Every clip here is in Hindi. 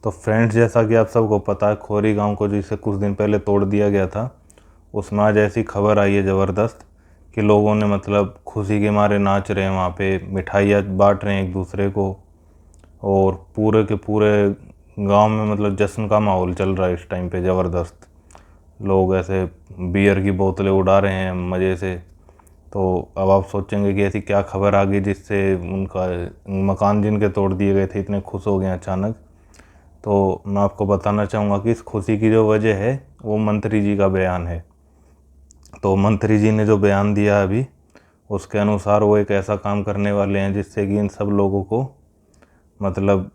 तो फ्रेंड्स, जैसा कि आप सबको पता है, खोरी गांव को जिसे कुछ दिन पहले तोड़ दिया गया था, उसमें आज ऐसी खबर आई है ज़बरदस्त कि लोगों ने मतलब खुशी के मारे नाच रहे हैं, वहाँ पे मिठाइयाँ बांट रहे हैं एक दूसरे को, और पूरे के पूरे गांव में मतलब जश्न का माहौल चल रहा है इस टाइम पे ज़बरदस्त। लोग ऐसे बियर की बोतलें उड़ा रहे हैं मज़े से। तो अब आप सोचेंगे कि ऐसी क्या खबर आ गई जिससे उनका मकान जिनके तोड़ दिए गए थे इतने खुश हो गए अचानक। तो मैं आपको बताना चाहूँगा कि इस खुशी की जो वजह है वो मंत्री जी का बयान है। तो मंत्री जी ने जो बयान दिया अभी, उसके अनुसार वो एक ऐसा काम करने वाले हैं जिससे कि इन सब लोगों को मतलब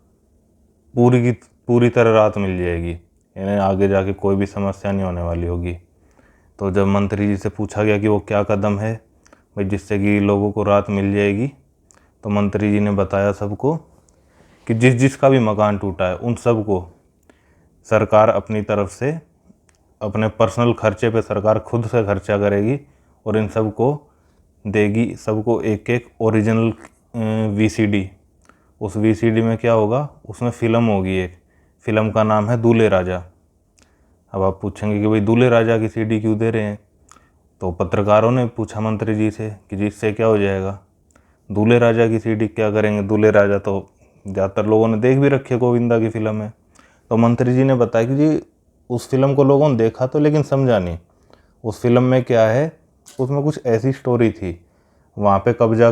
पूरी की पूरी तरह राहत मिल जाएगी। इन्हें आगे जाके कोई भी समस्या नहीं होने वाली होगी। तो जब मंत्री जी से पूछा गया कि वो क्या कदम है भाई जिससे कि लोगों को राहत मिल जाएगी, तो मंत्री जी ने बताया सबको कि जिस जिसका भी मकान टूटा है उन सब को सरकार अपनी तरफ से अपने पर्सनल खर्चे पे सरकार खुद से खर्चा करेगी और इन सब को देगी, सबको एक एक ओरिजिनल वीसीडी। उस वीसीडी में क्या होगा, उसमें फ़िल्म होगी, एक फ़िल्म का नाम है दूल्हे राजा। अब आप पूछेंगे कि भाई दूल्हे राजा की सीडी क्यों दे रहे हैं? तो पत्रकारों ने पूछा मंत्री जी से कि जी इससे क्या हो जाएगा, दूल्हे राजा की सीडी क्या करेंगे? दूल्हे राजा तो ज़्यादातर लोगों ने देख भी रखी है, गोविंदा की फ़िल्म है। तो मंत्री जी ने बताया कि जी उस फिल्म को लोगों ने देखा तो लेकिन समझा नहीं। उस फिल्म में क्या है, उसमें कुछ ऐसी स्टोरी थी, वहाँ पे कब्जा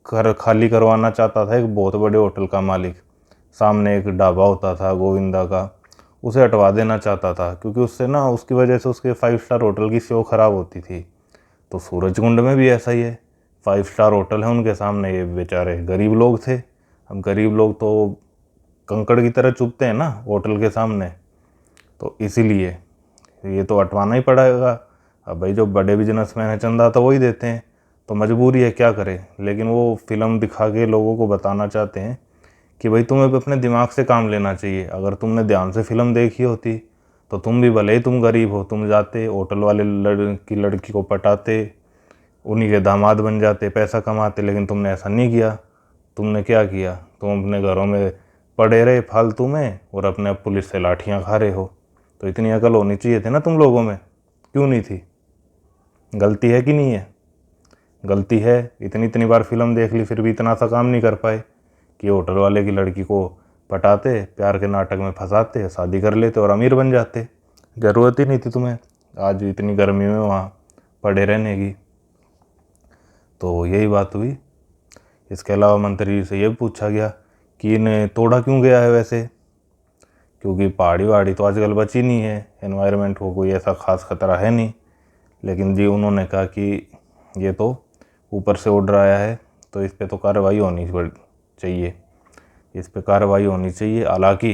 कर खाली करवाना चाहता था एक बहुत बड़े होटल का मालिक। सामने एक ढाबा होता था गोविंदा का, उसे हटवा देना चाहता था क्योंकि उससे ना उसकी वजह से उसके 5 स्टार होटल की शो ख़राब होती थी। तो सूरजकुंड में भी ऐसा ही है, 5 स्टार होटल है उनके सामने, ये बेचारे गरीब लोग थे। अब गरीब लोग तो कंकड़ की तरह चुभते हैं ना होटल के सामने, तो इसीलिए ये तो हटवाना ही पड़ेगा। अब भाई जो बड़े बिजनेसमैन हैं चंदा तो वही देते हैं, तो मजबूरी है, क्या करें। लेकिन वो फिल्म दिखा के लोगों को बताना चाहते हैं कि भाई तुम्हें भी अपने दिमाग से काम लेना चाहिए। अगर तुमने ध्यान से फिल्म देखी होती तो तुम भी, भले ही तुम गरीब हो, तुम जाते होटल वाले लड़की को पटाते, उन्हीं के दामाद बन जाते, पैसा कमाते। लेकिन तुमने ऐसा नहीं किया। तुमने क्या किया, तुम अपने घरों में पड़े रहे फालतू में और अपने अब पुलिस से लाठियाँ खा रहे हो। तो इतनी अकल होनी चाहिए थी ना तुम लोगों में, क्यों नहीं थी? गलती है कि नहीं है? गलती है। इतनी इतनी बार फिल्म देख ली फिर भी इतना सा काम नहीं कर पाए कि होटल वाले की लड़की को पटाते, प्यार के नाटक में फंसाते, शादी कर लेते और अमीर बन जाते। ज़रूरत ही नहीं थी तुम्हें आज इतनी गर्मी में वहाँ पड़े रहने की। तो यही बात हुई। इसके अलावा मंत्री जी से ये पूछा गया कि इन्हें तोड़ा क्यों गया है वैसे, क्योंकि पहाड़ी वहाड़ी तो आजकल बची नहीं है, एनवायरनमेंट को कोई ऐसा ख़ास खतरा है नहीं। लेकिन जी उन्होंने कहा कि ये तो ऊपर से ऑर्डर आया है तो इस पे तो कार्रवाई होनी चाहिए, इस पे कार्रवाई होनी चाहिए। हालांकि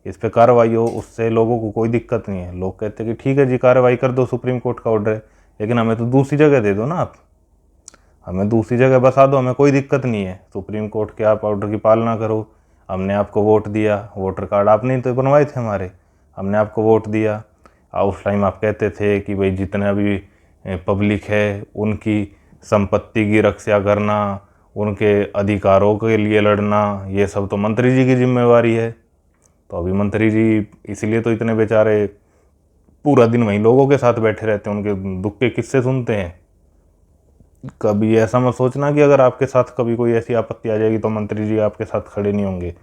इस पे कार्रवाई हो उससे लोगों को कोई दिक्कत नहीं है। लोग कहते हैं कि ठीक है जी कार्रवाई कर दो, सुप्रीम कोर्ट का ऑर्डर है, लेकिन हमें तो दूसरी जगह दे दो ना, आप हमें दूसरी जगह बसा दो, हमें कोई दिक्कत नहीं है। सुप्रीम कोर्ट के आप ऑर्डर की पालना करो। हमने आपको वोट दिया, वोटर कार्ड आपने तो बनवाए थे हमारे, हमने आपको वोट दिया। उस टाइम आप कहते थे कि भाई जितना भी पब्लिक है उनकी संपत्ति की रक्षा करना, उनके अधिकारों के लिए लड़ना, ये सब तो मंत्री जी की जिम्मेवारी है। तो अभी मंत्री जी इसलिए तो इतने बेचारे पूरा दिन वहीं लोगों के साथ बैठे रहते हैं, उनके दुख के किस्से सुनते हैं। कभी ऐसा मत सोचना कि अगर आपके साथ कभी कोई ऐसी आपत्ति आ जाएगी तो मंत्री जी आपके साथ खड़े नहीं होंगे।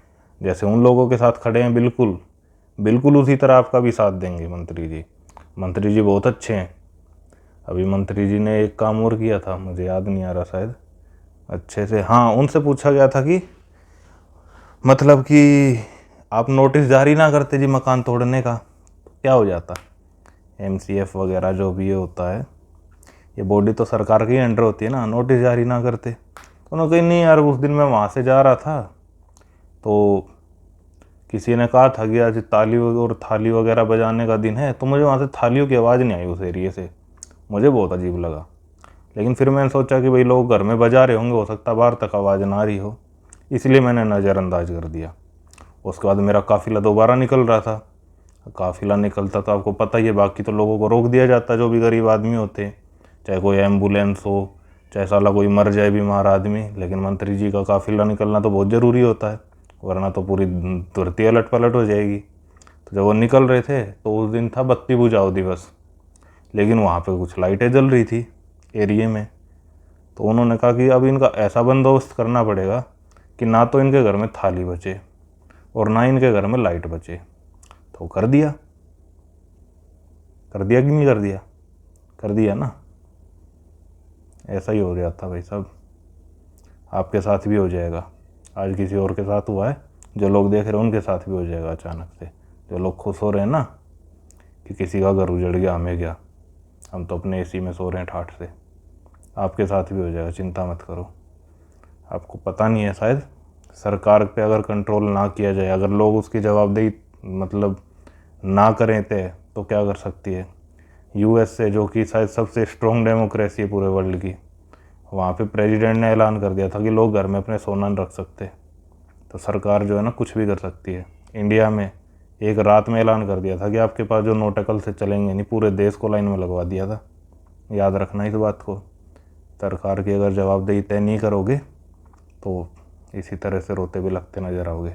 जैसे उन लोगों के साथ खड़े हैं बिल्कुल बिल्कुल उसी तरह आपका भी साथ देंगे मंत्री जी। मंत्री जी बहुत अच्छे हैं। अभी मंत्री जी ने एक काम और किया था, मुझे याद नहीं आ रहा शायद अच्छे से। हाँ, उनसे पूछा गया था कि मतलब कि आप नोटिस जारी ना करते जी मकान तोड़ने का, तो क्या हो जाता? एमसीएफ वगैरह जो भी ये होता है, ये बॉडी तो सरकार के ही अंडर होती है ना, नोटिस जारी ना करते। तो उन्होंने कही नहीं यार, उस दिन मैं वहाँ से जा रहा था तो किसी ने कहा था कि आज ताली और थाली वगैरह बजाने का दिन है, तो मुझे वहाँ से थालियों की आवाज़ नहीं आई उस एरिए से। मुझे बहुत अजीब लगा। लेकिन फिर मैंने सोचा कि भाई लोग घर में बजा रहे होंगे, हो सकता बाहर तक आवाज़ ना आ रही हो, इसलिए मैंने नज़रअंदाज कर दिया। उसके बाद मेरा काफ़िला दोबारा निकल रहा था। काफ़िला निकलता तो आपको पता ही है, बाकी तो लोगों को रोक दिया जाता जो भी गरीब आदमी होते हैं, चाहे कोई एम्बुलेंस हो, चाहे साला कोई मर जाए बीमार आदमी। लेकिन मंत्री जी का काफ़िला निकलना तो बहुत ज़रूरी होता है, वरना तो पूरी धरती अलट पलट हो जाएगी। तो जब वो निकल रहे थे तो उस दिन था बत्ती बुझाओ दिवस, लेकिन वहाँ पे कुछ लाइटें जल रही थी एरिए में। तो उन्होंने कहा कि अब इनका ऐसा बंदोबस्त करना पड़ेगा कि ना तो इनके घर में थाली बचे और ना इनके घर में लाइट बचे। तो कर दिया कि नहीं कर दिया? कर दिया ना। ऐसा ही हो गया था भाई साहब, आपके साथ भी हो जाएगा। आज किसी और के साथ हुआ है, जो लोग देख रहे हैं उनके साथ भी हो जाएगा अचानक से। जो लोग खुश हो रहे हैं ना कि किसी का घर उजड़ गया, हमें क्या, हम तो अपने एसी में सो रहे हैं ठाठ से, आपके साथ भी हो जाएगा, चिंता मत करो। आपको पता नहीं है शायद, सरकार पे अगर कंट्रोल ना किया जाए, अगर लोग उसकी जवाबदेही मतलब ना करें तो क्या कर सकती है यूएस से, जो कि शायद सबसे स्ट्रॉन्ग डेमोक्रेसी है पूरे वर्ल्ड की। वहाँ पे प्रेसिडेंट ने ऐलान कर दिया था कि लोग घर में अपने सोना नहीं रख सकते। तो सरकार जो है ना कुछ भी कर सकती है। इंडिया में एक रात में ऐलान कर दिया था कि आपके पास जो नोटकल से चलेंगे नहीं, पूरे देश को लाइन में लगवा दिया था। याद रखना इस बात को। सरकार की अगर जवाबदेही तय नहीं करोगे तो इसी तरह से रोते भी लगते नजर आओगे।